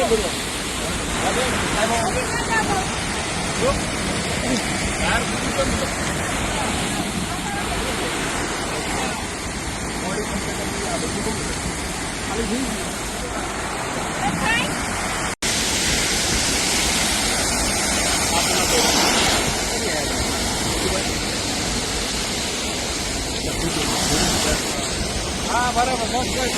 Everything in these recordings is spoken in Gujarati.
हाँ बराबर बस बस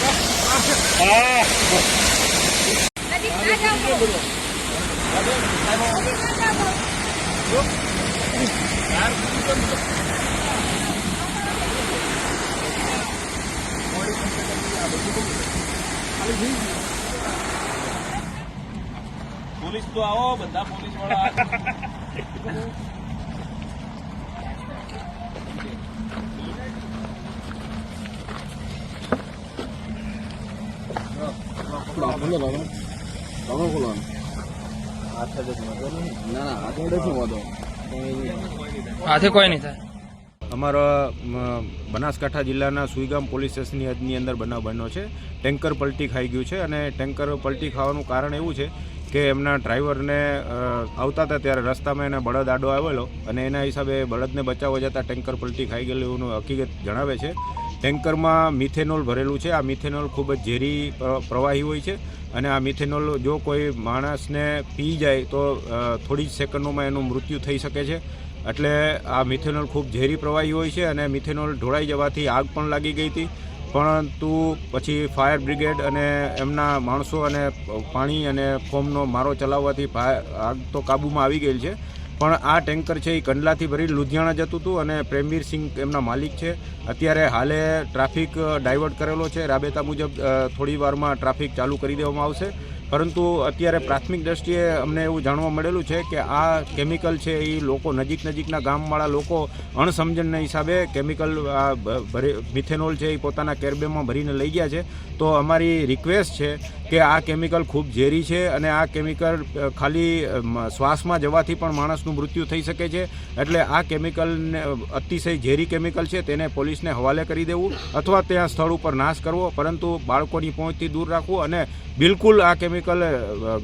पुलिस तो आओ बदा पुलिस वाला હાથે કોઈ નહીં થાય. અમારા બનાસકાંઠા જિલ્લાના સુઈગામ પોલીસ સ્ટેશનની અંદર બનાવ બન્યો છે. ટેન્કર પલટી ખાઈ ગયું છે અને ટેન્કર પલટી ખાવાનું કારણ એવું છે કે એમના ડ્રાઈવરને આવતા હતા ત્યારે રસ્તામાં એને બળદ આડો આવેલો અને એના હિસાબે બળદને બચાવવા જતાં ટેન્કર પલટી ખાઈ ગયેલું એવું હકીકત જણાવે છે. ટેન્કરમાં મિથેનોલ ભરેલું છે. આ મિથેનોલ ખૂબ જ ઝેરી પ્રવાહી હોય છે અને આ મિથેનોલ જો કોઈ માણસને પી જાય તો થોડી જ સેકન્ડોમાં એનું મૃત્યુ થઈ શકે છે. એટલે આ મિથેનોલ ખૂબ ઝેરી પ્રવાહી હોય છે અને મિથેનોલ ઢોળાઈ જવાથી આગ પણ લાગી ગઈ હતી. પરંતુ પછી ફાયર બ્રિગેડ અને એમના માણસો અને પાણી અને ફોમનો મારો ચલાવવાથી આગ તો કાબૂમાં આવી ગયેલ છે. પણ આ ટેન્કર છે એ કંડલાથી ભરી લુધિયાણા જતું હતું અને પ્રેમવીર સિંહ એમના માલિક છે. અત્યારે હાલે ટ્રાફિક ડાયવર્ટ કરેલો છે. રાબેતા મુજબ થોડી વારમાં ટ્રાફિક ચાલુ કરી દેવામાં આવશે. પરંતુ અત્યારે પ્રાથમિક દ્રષ્ટિએ અમને એવું જાણવા મળેલું છે કે આ કેમિકલ છે એ લોકો નજીકના ગામવાળા લોકો અણસમજણના હિસાબે કેમિકલ મિથેનોલ છે એ પોતાના કેરબેમાં ભરીને લઈ ગયા છે. તો અમારી રિક્વેસ્ટ છે કે આ કેમિકલ ખૂબ ઝેરી છે અને આ કેમિકલ ખાલી શ્વાસમાં જવાથી પણ માણસનું મૃત્યુ થઈ શકે છે. એટલે આ કેમિકલને અતિશય ઝેરી કેમિકલ છે તેને પોલીસને હવાલે કરી દેવું અથવા ત્યાં સ્થળ ઉપર નાશ કરવો, પરંતુ બાળકોની પહોંચથી દૂર રાખવું. અને બિલકુલ આ કેમિકલ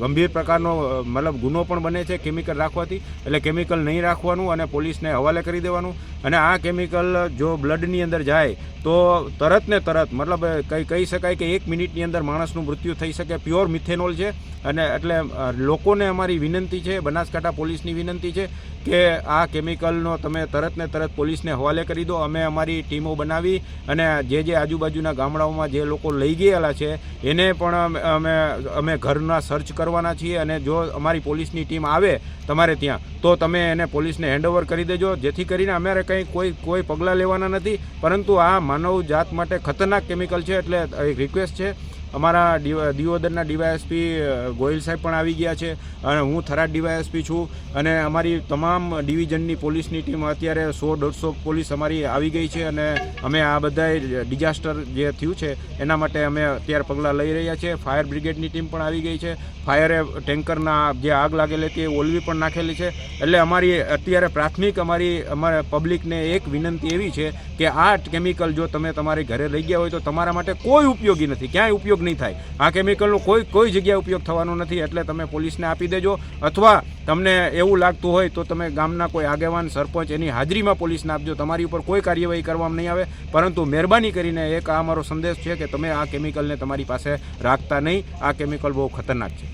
ગંભીર પ્રકારનો મતલબ ગુનો પણ બને છે કેમિકલ રાખવાથી. એટલે કેમિકલ નહીં રાખવાનું અને પોલીસને હવાલે કરી દેવાનું. અને આ કેમિકલ જો બ્લડની અંદર જાય તો તરત ને તરત મતલબ કહી શકાય કે 1 મિનિટની અંદર માણસનું મૃત્યુ થઈ શકે. પ્યોર મિથેનોલ છે. અને એટલે લોકોને અમારી વિનંતી છે, બનાસકાંઠા પોલીસની વિનંતી છે કે આ કેમિકલનો તમે તરત ને તરત પોલીસને હવાલે કરી દો. અમે અમારી ટીમો બનાવી અને જે આજુબાજુના ગામડાઓમાં જે લોકો લઈ ગયેલા છે એને પણ અમે ઘરના સર્ચ કરવાના છીએ. અને જો અમારી પોલીસની ટીમ આવે તમારે ત્યાં તો તમે એને પોલીસને હેન્ડઓવર કરી દેજો, જેથી કરીને અમારે કંઈ કોઈ પગલાં લેવાના નથી. પરંતુ આ માનવ જાત માટે ખતરનાક કેમિકલ છે. એટલે એક રિક્વેસ્ટ છે. અમારા દિયોદરના ડીવાયએસપી ગોયલ સાહેબ પણ આવી ગયા છે અને હું થરાદ ડીવાયએસપી છું. અને અમારી તમામ ડિવિઝનની પોલીસની ટીમ અત્યારે 100-150 પોલીસ અમારી આવી ગઈ છે. અને અમે આ બધા ડિઝાસ્ટર જે થયું છે એના માટે અમે અત્યારે પગલાં લઈ રહ્યા છીએ. ફાયર બ્રિગેડની ટીમ પણ આવી ગઈ છે. ફાયરે ટેન્કરના જે આગ લાગેલી હતી એ ઓલવી પણ નાખેલી છે. એટલે અમારી અત્યારે પ્રાથમિક અમારા પબ્લિકને એક વિનંતી એવી છે કે આ કેમિકલ જો તમે તમારી ઘરે લઈ ગયા હોય તો તમારા માટે કોઈ ઉપયોગી નથી, ક્યાંય ઉપયોગ નહીં થાય. આ કેમિકલનો કોઈ જગ્યાએ ઉપયોગ થવાનો નથી. એટલે તમે પોલીસને આપી દેજો, અથવા તમને એવું લાગતું હોય તો તમે ગામના કોઈ આગેવાન, સરપંચ એની હાજરીમાં પોલીસને આપજો. તમારી ઉપર કોઈ કાર્યવાહી કરવામાં નહીં આવે. પરંતુ મહેરબાની કરીને એક આ અમારો સંદેશ છે કે તમે આ કેમિકલને તમારી પાસે રાખતા નહીં. આ કેમિકલ બહુ ખતરનાક છે.